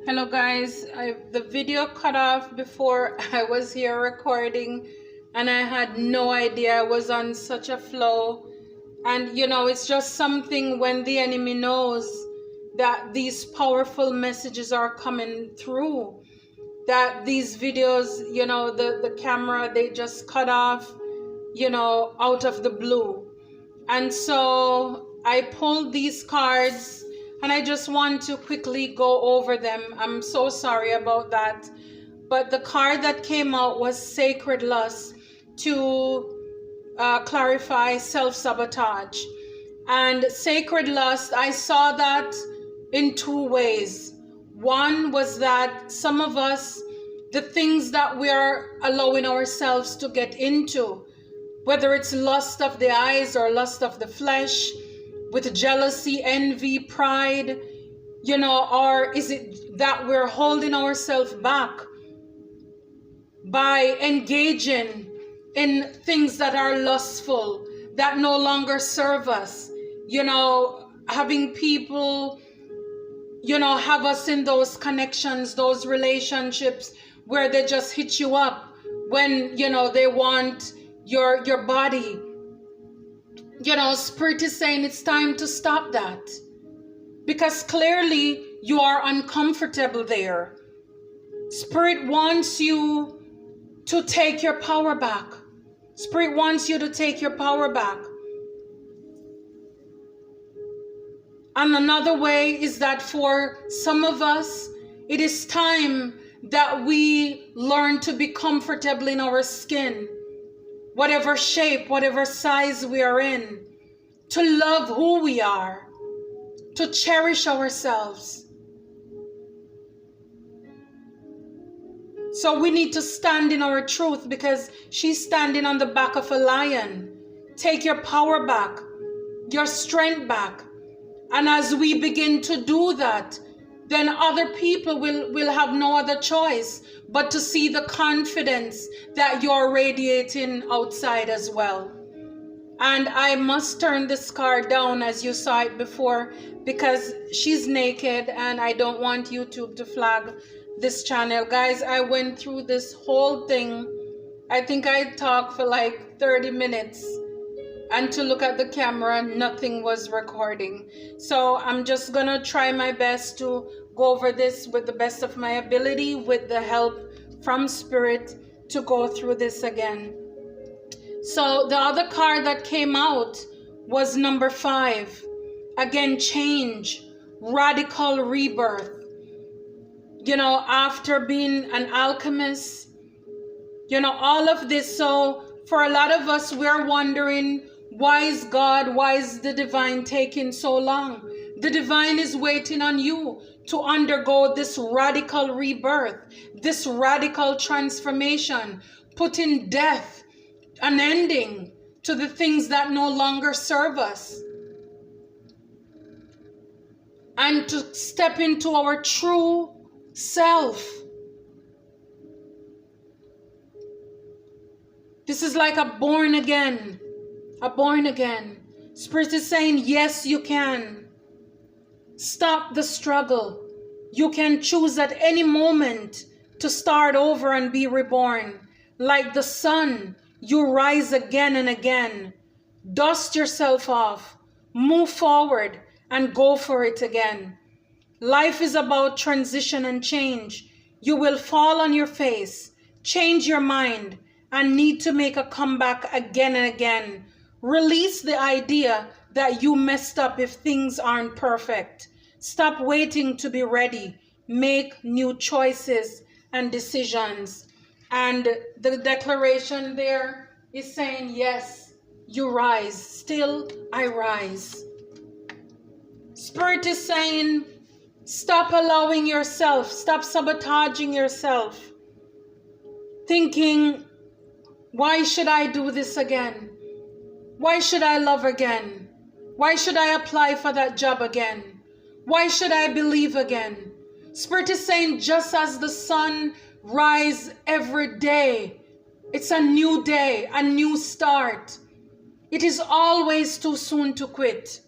Hello guys, the video cut off before I was here recording and I had no idea I was on such a flow. And it's just something when the enemy knows that these powerful messages are coming through, that these videos, the camera, they just cut off, out of the blue. And so I pulled these cards and I just want to quickly go over them. I'm so sorry about that. But the card that came out was Sacred Lust, to clarify self-sabotage. And Sacred Lust, I saw that in two ways. One was that some of us, the things that we are allowing ourselves to get into, whether it's lust of the eyes or lust of the flesh, with jealousy, envy, pride, or is it that we're holding ourselves back by engaging in things that are lustful, that no longer serve us, having people, have us in those connections, those relationships where they just hit you up when, they want your body. Spirit is saying it's time to stop that, because clearly you are uncomfortable there. Spirit wants you to take your power back. Spirit wants you to take your power back. And another way is that for some of us, it is time that we learn to be comfortable in our skin, whatever shape, whatever size we are in, to love who we are, to cherish ourselves. So we need to stand in our truth, because she's standing on the back of a lion. Take your power back, your strength back. And as we begin to do that, then other people will have no other choice but to see the confidence that you're radiating outside as well. And I must turn this card down as you saw it before, because she's naked and I don't want YouTube to flag this channel. Guys, I went through this whole thing. I think I talked for like 30 minutes. And to look at the camera, nothing was recording. So I'm just gonna try my best to go over this with the best of my ability, with the help from Spirit, to go through this again. So the other card that came out was number 5. Again, change, radical rebirth. After being an alchemist, all of this. So for a lot of us, we're wondering, why is God, why is the divine taking so long? The divine is waiting on you to undergo this radical rebirth, this radical transformation, putting death, an ending to the things that no longer serve us, and to step into our true self. This is like a born again. A born again. Spirit is saying, yes, you can. Stop the struggle. You can choose at any moment to start over and be reborn. Like the sun, you rise again and again. Dust yourself off. Move forward and go for it again. Life is about transition and change. You will fall on your face, change your mind, and need to make a comeback again and again. Release the idea that you messed up if things aren't perfect. Stop waiting to be ready. Make new choices and decisions. And the declaration there is saying, yes, you rise. Still, I rise. Spirit is saying, stop allowing yourself, stop sabotaging yourself, thinking, why should I do this again? Why should I love again? Why should I apply for that job again? Why should I believe again? Spirit is saying, just as the sun rises every day, it's a new day, a new start. It is always too soon to quit.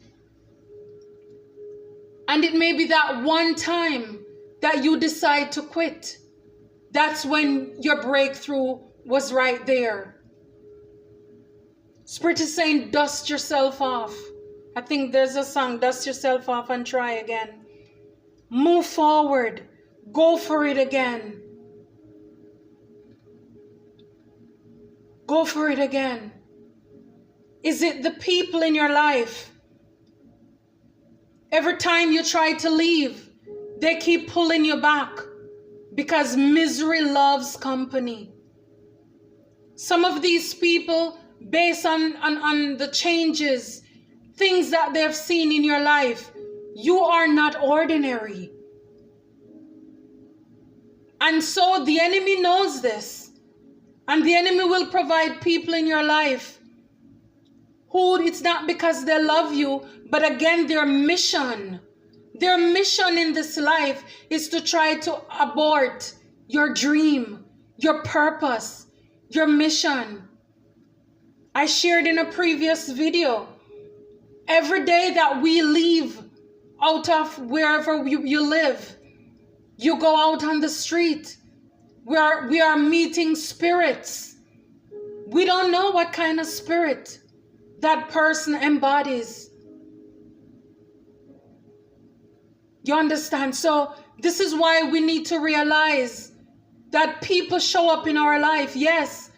And it may be that one time that you decide to quit, that's when your breakthrough was right there. Spirit is saying, dust yourself off. I think there's a song, dust yourself off and try again. Move forward. Go for it again. Go for it again. Is it the people in your life? Every time you try to leave, they keep pulling you back because misery loves company. Some of these people, based on the changes, things that they've seen in your life, you are not ordinary. And so the enemy knows this. And the enemy will provide people in your life who, it's not because they love you, but again, their mission in this life is to try to abort your dream, your purpose, your mission. I shared in a previous video, every day that we leave out of wherever you live, you go out on the street, we are meeting spirits. We don't know what kind of spirit that person embodies. You understand? So this is why we need to realize that people show up in our life. Yes,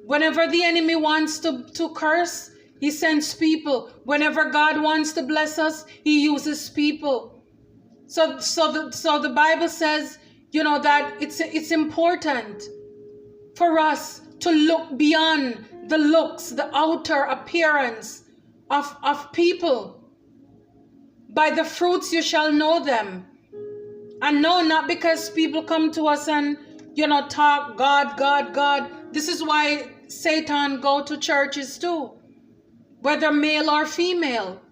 whenever the enemy wants to curse, he sends people. Whenever God wants to bless us, he uses people. So the Bible says, you know, that it's important for us to look beyond the looks, the outer appearance of people. By the fruits you shall know them. And no, not because people come to us and, you know, talk God, God, God. This is why Satan go to churches too, whether male or female.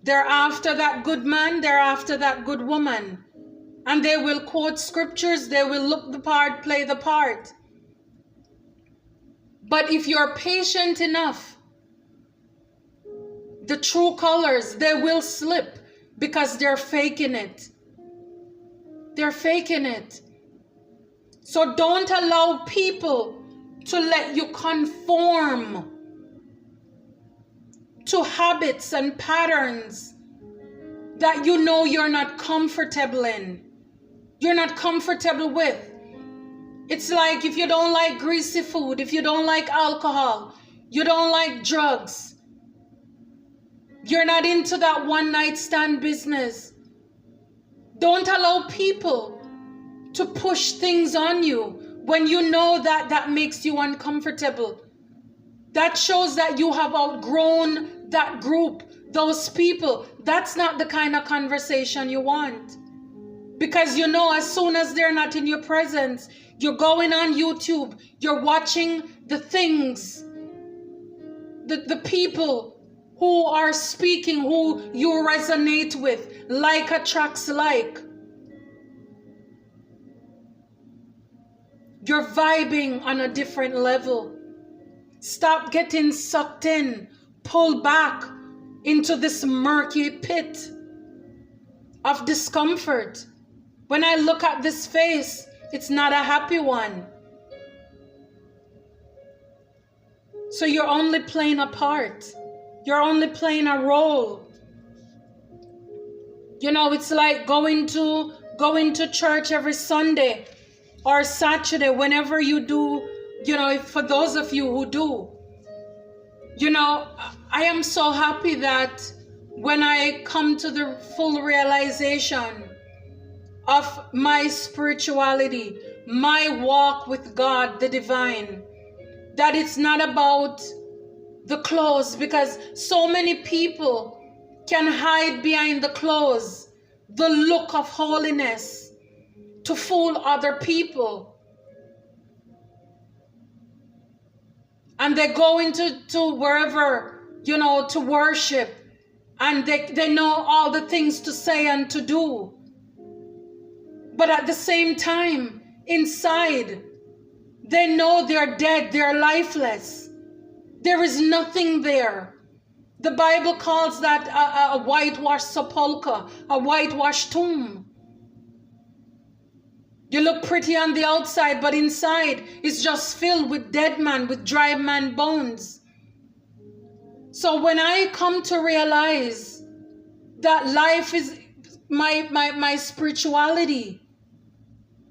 They're after that good man, they're after that good woman. And they will quote scriptures, they will look the part, play the part. But if you're patient enough, the true colors, they will slip because they're faking it. They're faking it. So don't allow people to let you conform to habits and patterns that you know you're not comfortable in. You're not comfortable with. It's like if you don't like greasy food, if you don't like alcohol, you don't like drugs, you're not into that one night stand business. Don't allow people to push things on you when you know that that makes you uncomfortable. That shows that you have outgrown that group, those people. That's not the kind of conversation you want. Because you know, as soon as they're not in your presence, you're going on YouTube, you're watching the things, the people who are speaking, who you resonate with, like attracts like. You're vibing on a different level. Stop getting sucked in, pull back into this murky pit of discomfort. When I look at this face, it's not a happy one. So you're only playing a part. You're only playing a role. You know, it's like going to church every Sunday or Saturday, whenever you do, you know, for those of you who do. You know, I am so happy that when I come to the full realization of my spirituality, my walk with God, the divine, that it's not about the clothes, because so many people can hide behind the clothes, the look of holiness, to fool other people. And they go into wherever, you know, to worship, and they know all the things to say and to do. But at the same time, inside, they know they're dead, they're lifeless. There is nothing there. The Bible calls that a whitewashed sepulcher, a whitewashed tomb. You look pretty on the outside, but inside it's just filled with dead man, with dry man bones. So when I come to realize that life is my spirituality,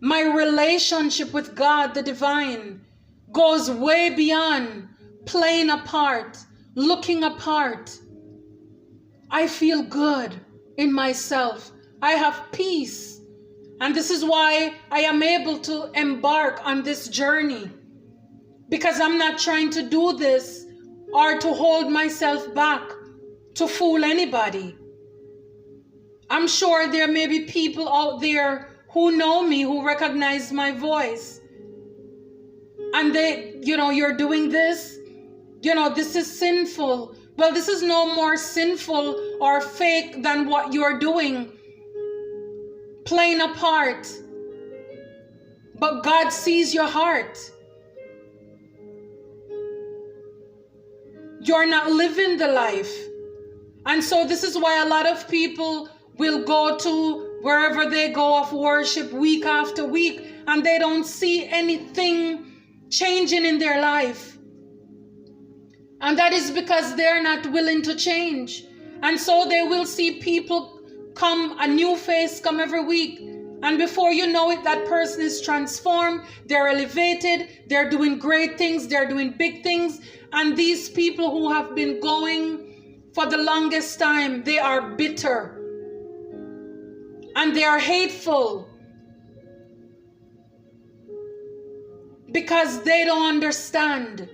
my relationship with God, the divine, goes way beyond playing a part, looking a part. I feel good in myself. I have peace. And this is why I am able to embark on this journey. Because I'm not trying to do this or to hold myself back to fool anybody. I'm sure there may be people out there who know me, who recognize my voice. And they, you're doing this, this is sinful. Well, this is no more sinful or fake than what you're doing, playing a part. But God sees your heart. You're not living the life. And so this is why a lot of people will go to wherever they go of worship week after week, and they don't see anything changing in their life. And that is because they're not willing to change. And so they will see people come, a new face come every week. And before you know it, that person is transformed. They're elevated. They're doing great things. They're doing big things. And these people who have been going for the longest time, they are bitter. And they are hateful. Because they don't understand.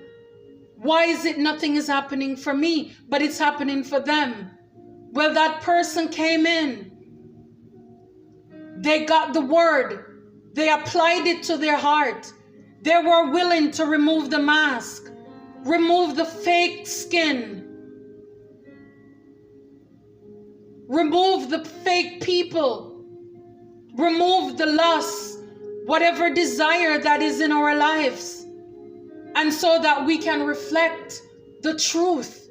Why is it nothing is happening for me, but it's happening for them? Well, that person came in. They got the word. They applied it to their heart. They were willing to remove the mask, remove the fake skin, remove the fake people, remove the lust, whatever desire that is in our lives, and so that we can reflect the truth.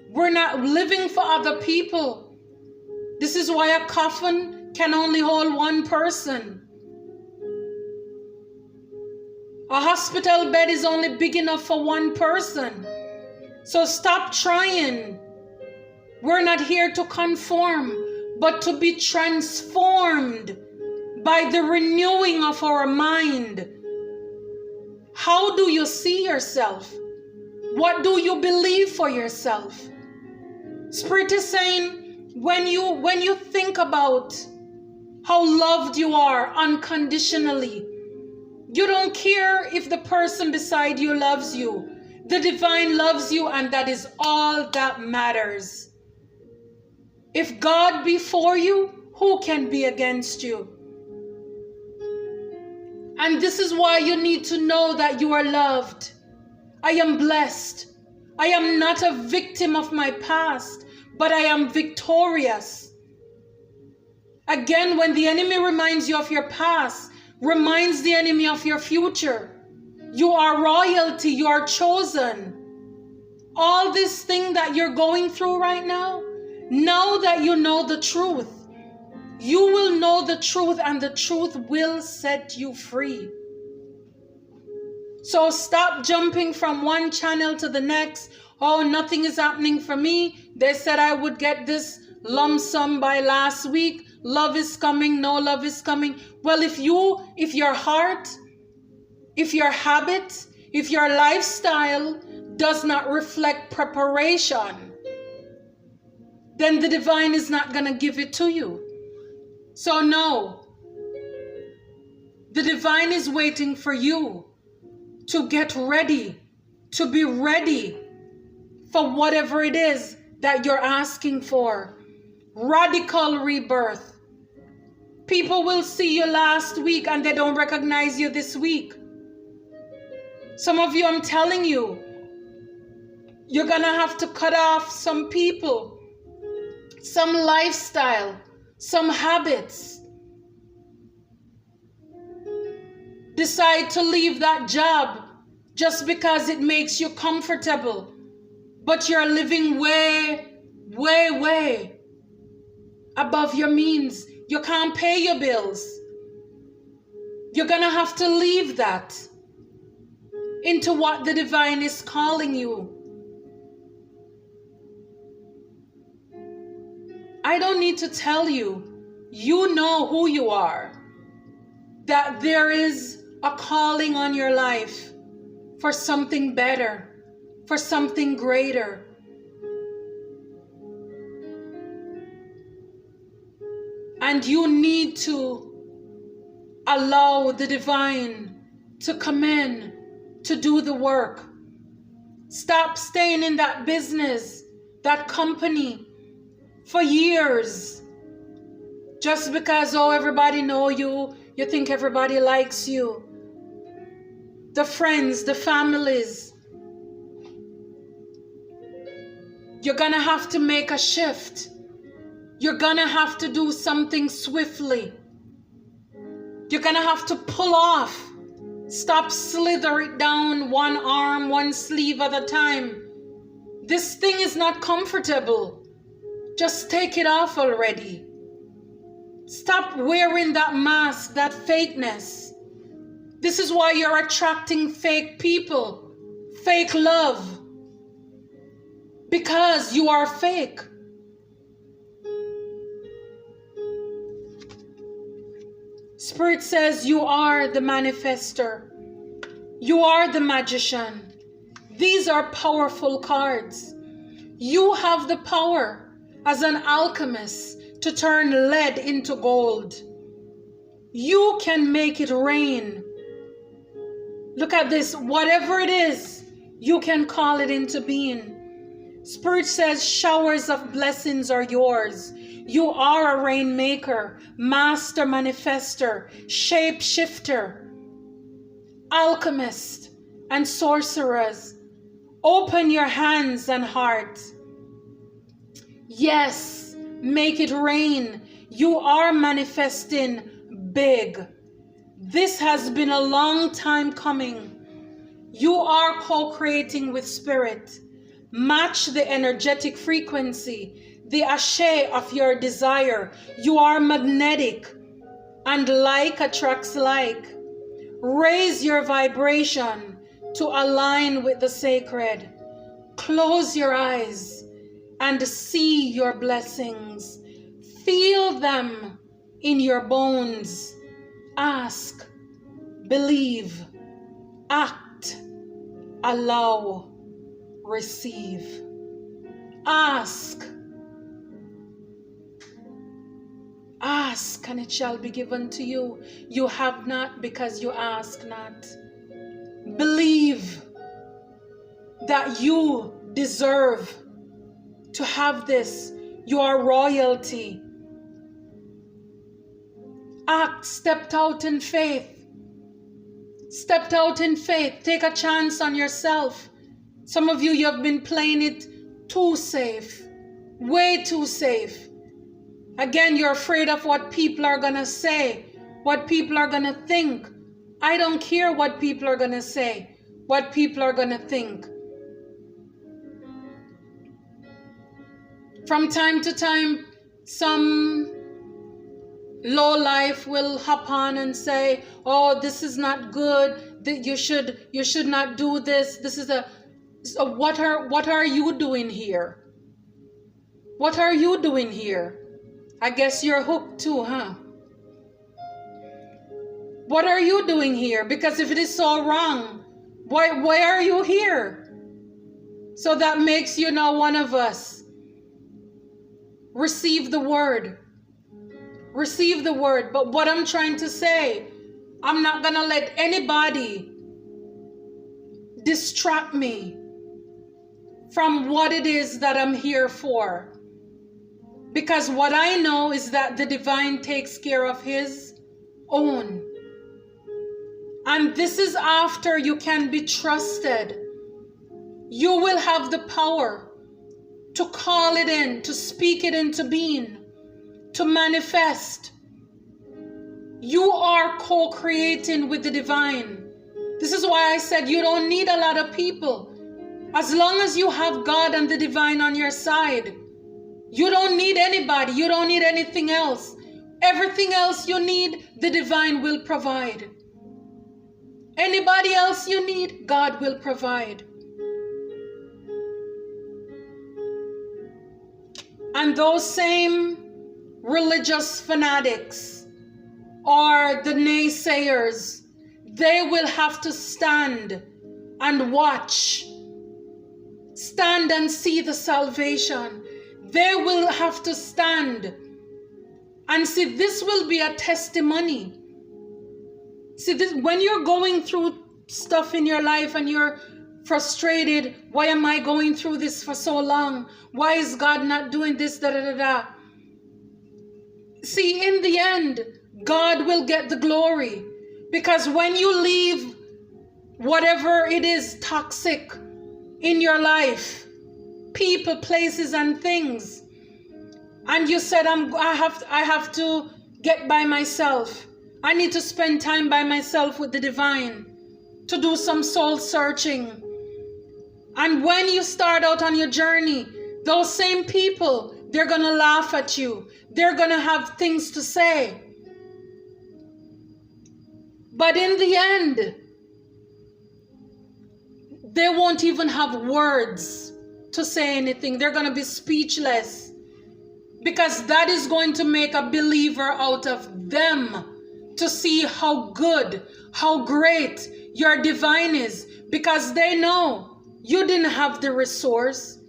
We're not living for other people. This is why a coffin can only hold one person. A hospital bed is only big enough for one person. So stop trying. We're not here to conform, but to be transformed by the renewing of our mind. How do you see yourself? What do you believe for yourself? Spirit is saying, when you think about how loved you are unconditionally, you don't care if the person beside you loves you. The divine loves you, and that is all that matters. If God be for you, who can be against you? And this is why you need to know that you are loved. I am blessed. I am not a victim of my past, but I am victorious. Again, when the enemy reminds you of your past, reminds the enemy of your future. You are royalty, you are chosen. All this thing that you're going through right now that you know the truth. You will know the truth, and the truth will set you free. So stop jumping from one channel to the next. Oh, nothing is happening for me. They said I would get this lump sum by last week. Love is coming. No love is coming. Well, if your heart, if your habit, if your lifestyle does not reflect preparation, then the divine is not going to give it to you. So no, the divine is waiting for you to get ready, to be ready for whatever it is that you're asking for. Radical rebirth. People will see you last week and they don't recognize you this week. Some of you, I'm telling you, you're gonna have to cut off some people, some lifestyle, some habits. Decide to leave that job just because it makes you comfortable, but you're living way, way, way above your means. You can't pay your bills. You're going to have to leave that into what the divine is calling you. I don't need to tell you. You know who you are. That there is a calling on your life for something better, for something greater. And you need to allow the divine to come in to do the work. Stop staying in that business, that company for years. Just because, oh, everybody know you, you think everybody likes you. The friends, the families. You're gonna have to make a shift. You're gonna have to do something swiftly. You're gonna have to pull off. Stop slither it down one arm, one sleeve at a time. This thing is not comfortable. Just take it off already. Stop wearing that mask, that fakeness. This is why you're attracting fake people, fake love. Because you are fake. Spirit says you are the manifester. You are the magician. These are powerful cards. You have the power as an alchemist to turn lead into gold. You can make it rain. Look at this. Whatever it is, you can call it into being. Spirit says showers of blessings are yours. You are a rainmaker, master manifester, shape shifter, alchemist, and sorcerers. Open your hands and heart. Yes, make it rain. You are manifesting big. This has been a long time coming. You are co-creating with Spirit. Match the energetic frequency, the ashe of your desire. You are magnetic, and like attracts like. Raise your vibration to align with the sacred. Close your eyes and see your blessings. Feel them in your bones. Ask, believe, act, allow, receive. Ask. Ask and it shall be given to you. You have not because you ask not. Believe that you deserve to have this. You are royalty. Act, stepped out in faith. Stepped out in faith. Take a chance on yourself. Some of you, you have been playing it too safe. Way too safe. Again, you're afraid of what people are going to say, what people are going to think. I don't care what people are going to say, what people are going to think. From time to time, some low life will hop on and say, oh, this is not good. You should not do this. This is so what are you doing here? What are you doing here? I guess you're hooked too, huh? What are you doing here? Because if it is so wrong, why are you here? So that makes you now one of us. Receive the word. Receive the word. But what I'm trying to say, I'm not going to let anybody distract me from what it is that I'm here for. Because what I know is that the divine takes care of his own. And this is after you can be trusted. You will have the power to call it in, to speak it into being, to manifest. You are co-creating with the divine. This is why I said you don't need a lot of people. As long as you have God and the divine on your side, you don't need anybody. You don't need anything else. Everything else you need, the divine will provide. Anybody else you need, God will provide. And those same religious fanatics or the naysayers, they will have to stand and watch. Stand and see the salvation. They will have to stand and see. This will be a testimony. See, this, when you're going through stuff in your life and you're frustrated, why am I going through this for so long? Why is God not doing this? Da, da, da, da. See, in the end, God will get the glory. Because when you leave whatever it is toxic in your life, people, places, and things, and you said, I have to get by myself. I need to spend time by myself with the divine to do some soul searching. And when you start out on your journey, those same people, they're going to laugh at you. They're going to have things to say. But in the end, they won't even have words to say anything. They're going to be speechless. Because that is going to make a believer out of them, to see how good, how great your divine is. Because they know you didn't have the resource.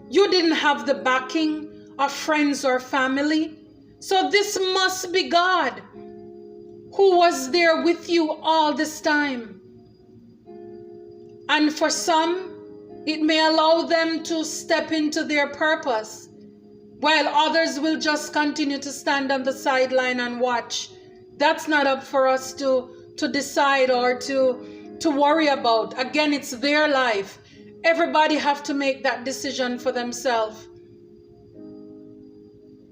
You didn't have the backing of friends or family. So this must be God who was there with you all this time. And for some, it may allow them to step into their purpose, while others will just continue to stand on the sideline and watch. That's not up for us to decide or to worry about. Again, it's their life. Everybody have to make that decision for themselves.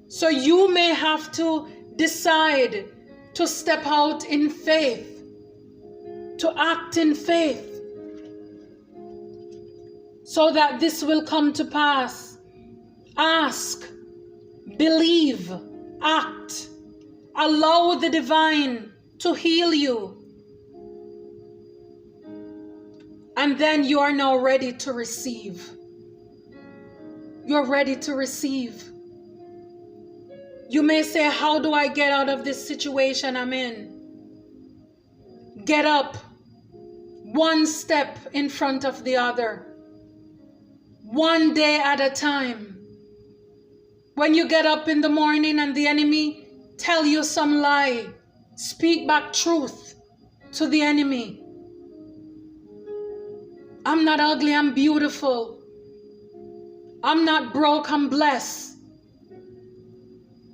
So you may have to decide to step out in faith, to act in faith, so that this will come to pass. Ask, believe, act. Allow the divine to heal you. And then you are now ready to receive. You're ready to receive. You may say, how do I get out of this situation I'm in? Get up, one step in front of the other, one day at a time. When you get up in the morning and the enemy tell you some lie, speak back truth to the enemy. I'm not ugly, I'm beautiful. I'm not broke, I'm blessed.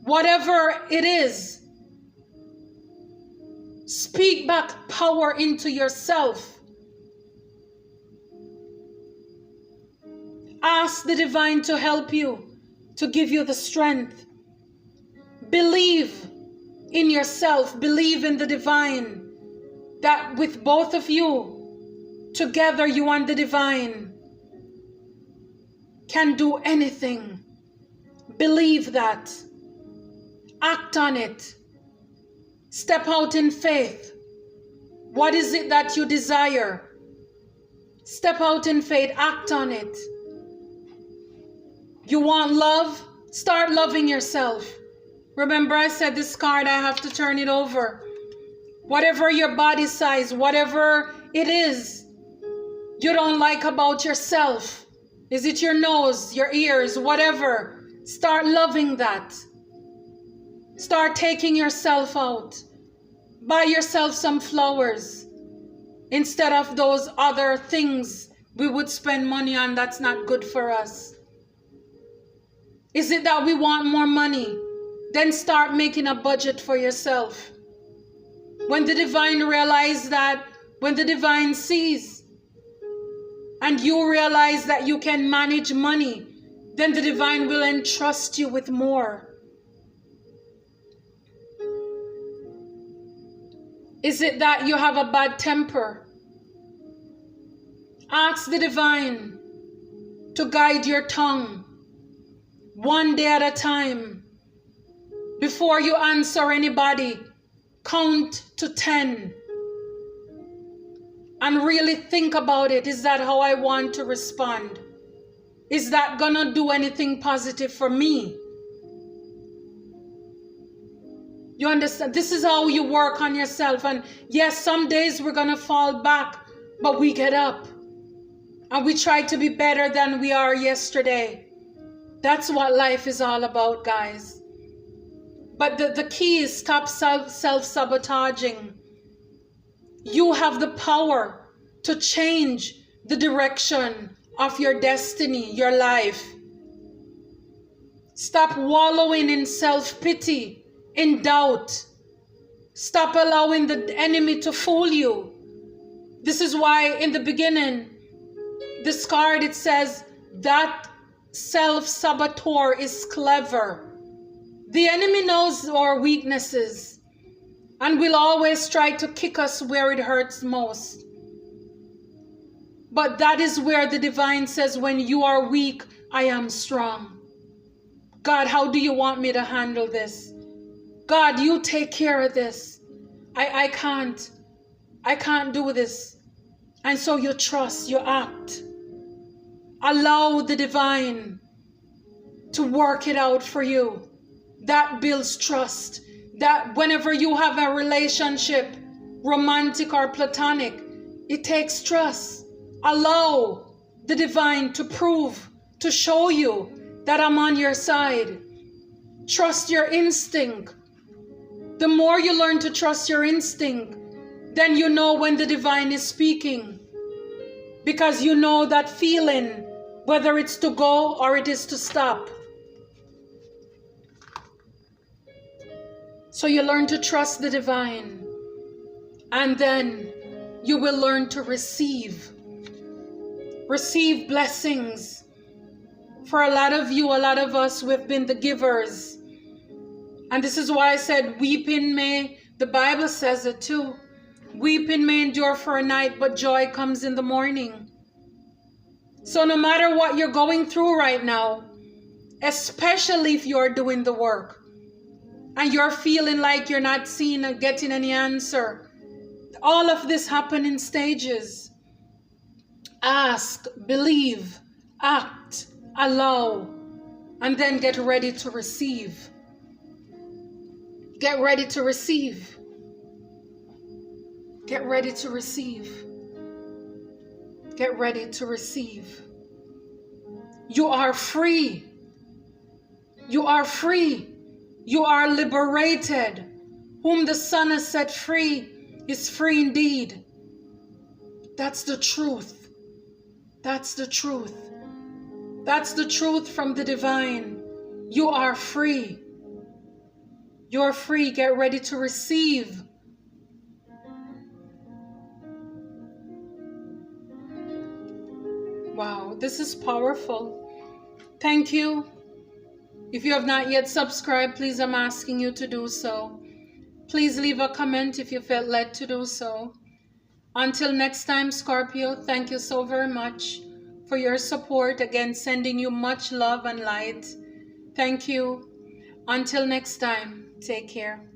Whatever it is, speak back power into yourself. Ask the divine to help you, to give you the strength. Believe in yourself, believe in the divine, that with both of you, together you and the divine can do anything. Believe that. Act on it. Step out in faith. What is it that you desire? Step out in faith. Act on it. You want love? Start loving yourself. Remember, I said this card, I have to turn it over. Whatever your body size, whatever it is you don't like about yourself. Is it your nose, your ears, whatever? Start loving that. Start taking yourself out. Buy yourself some flowers instead of those other things we would spend money on that's not good for us. Is it that we want more money? Then start making a budget for yourself. When the divine realizes that, when the divine sees, and you realize that you can manage money, then the divine will entrust you with more. Is it that you have a bad temper? Ask the divine to guide your tongue one day at a time. Before you answer anybody, count to 10 and really think about it. Is that how I want to respond? Is that gonna do anything positive for me? You understand? This is how you work on yourself. And yes, some days we're gonna fall back, but we get up and we try to be better than we are yesterday. That's what life is all about, guys. But the key is stop self-sabotaging. You have the power to change the direction of your destiny, your life. Stop wallowing in self-pity, in doubt. Stop allowing the enemy to fool you. This is why in the beginning, this card, it says that self-saboteur is clever. The enemy knows our weaknesses and will always try to kick us where it hurts most. But that is where the divine says, when you are weak, I am strong. God, how do you want me to handle this? God, you take care of this. I can't do this. And so you trust, you act. Allow the divine to work it out for you. That builds trust. That whenever you have a relationship, romantic or platonic, it takes trust. Allow the divine to prove, to show you that I'm on your side. Trust your instinct. The more you learn to trust your instinct, then you know when the divine is speaking. Because you know that feeling, whether it's to go or it is to stop. So you learn to trust the divine. And then you will learn to receive. Receive blessings. For a lot of you, a lot of us, we've been the givers. And this is why I said, weeping may, the Bible says it too. Weeping may endure for a night, but joy comes in the morning. So no matter what you're going through right now, especially if you're doing the work, and you're feeling like you're not seeing or getting any answer, all of this happen in stages. Ask, believe, act, allow, and then get ready to receive. Get ready to receive. Get ready to receive. Get ready to receive. You are free. You are free. You are liberated. Whom the Son has set free is free indeed. That's the truth. That's the truth. That's the truth from the divine. You are free. You're free. Get ready to receive. Wow, this is powerful. Thank you. If you have not yet subscribed, please, I'm asking you to do so. Please leave a comment if you felt led to do so. Until next time, Scorpio, thank you so very much for your support. Again, sending you much love and light. Thank you. Until next time, take care.